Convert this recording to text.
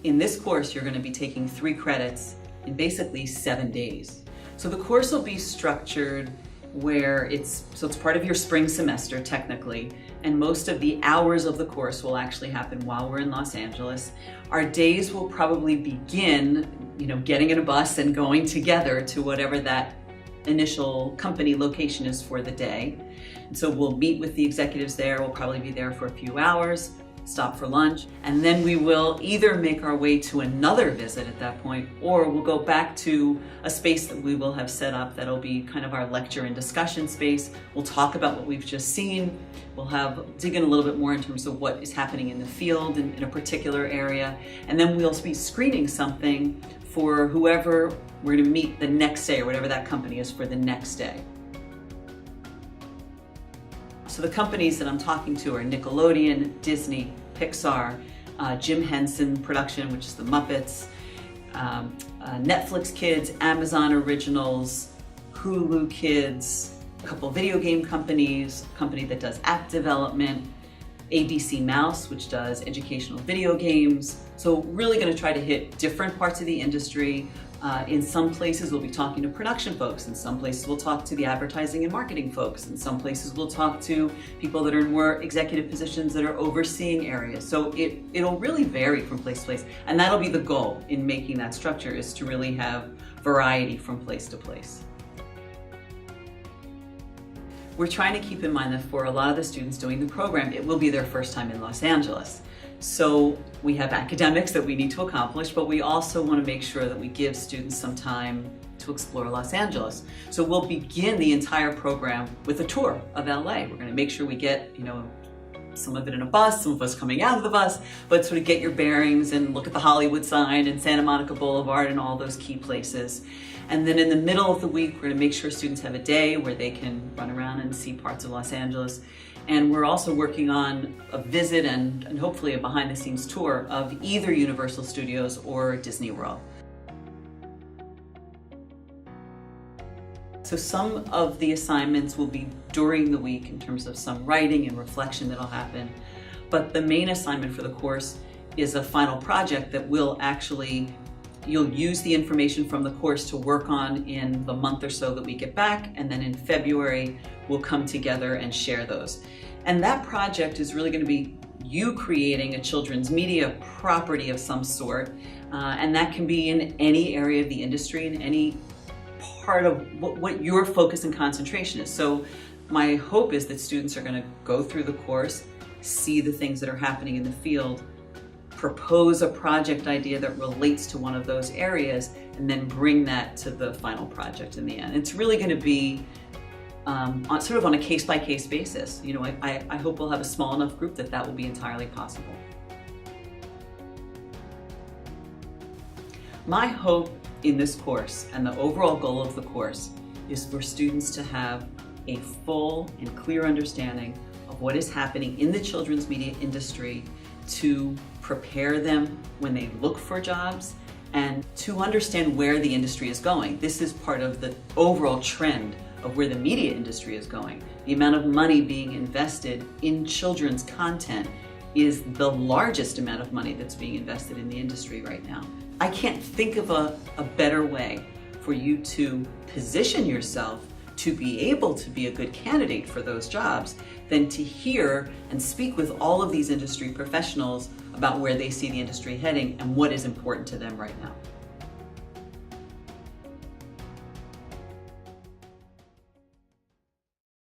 In this course, you're going to be taking 3 credits in basically 7 days. So the course will be structured where it's part of your spring semester technically, and most of the hours of the course will actually happen while we're in Los Angeles. Our days will probably begin, getting in a bus and going together to whatever that initial company location is for the day. And so we'll meet with the executives there. We'll probably be there for a few hours, stop for lunch, and then we will either make our way to another visit at that point, or we'll go back to a space that we will have set up that'll be kind of our lecture and discussion space. We'll talk about what we've just seen. We'll dig in a little bit more in terms of what is happening in the field in a particular area, and then we'll be screening something for whoever we're going to meet the next day, or whatever that company is for the next day. So the companies that I'm talking to are Nickelodeon, Disney, Pixar, Jim Henson Production, which is the Muppets, Netflix Kids, Amazon Originals, Hulu Kids, a couple video game companies, a company that does app development, ABC Mouse, which does educational video games. So really going to try to hit different parts of the industry. In some places we'll be talking to production folks, in some places we'll talk to the advertising and marketing folks, in some places we'll talk to people that are in more executive positions that are overseeing areas. So it'll really vary from place to place, and that'll be the goal in making that structure, is to really have variety from place to place. We're trying to keep in mind that for a lot of the students doing the program, it will be their first time in Los Angeles. So we have academics that we need to accomplish, but we also want to make sure that we give students some time to explore Los Angeles. So we'll begin the entire program with a tour of LA. We're going to make sure we get, some of it in a bus, some of us coming out of the bus, but sort of get your bearings and look at the Hollywood sign and Santa Monica Boulevard and all those key places. And then in the middle of the week, we're going to make sure students have a day where they can run around and see parts of Los Angeles. And we're also working on a visit and hopefully a behind-the-scenes tour of either Universal Studios or Disney World. So some of the assignments will be during the week in terms of some writing and reflection that'll happen. But the main assignment for the course is a final project that you'll use the information from the course to work on in the month or so that we get back, and then in February we'll come together and share those. And that project is really going to be you creating a children's media property of some sort, and that can be in any area of the industry, in any part of what your focus and concentration is. So my hope is that students are going to go through the course, see the things that are happening in the field, propose a project idea that relates to one of those areas, and then bring that to the final project in the end. It's really going to be sort of on a case-by-case basis. I hope we'll have a small enough group that will be entirely possible. My hope in this course, and the overall goal of the course, is for students to have a full and clear understanding of what is happening in the children's media industry, to prepare them when they look for jobs, and to understand where the industry is going. This is part of the overall trend of where the media industry is going. The amount of money being invested in children's content is the largest amount of money that's being invested in the industry right now. I can't think of a better way for you to position yourself to be able to be a good candidate for those jobs than to hear and speak with all of these industry professionals about where they see the industry heading and what is important to them right now.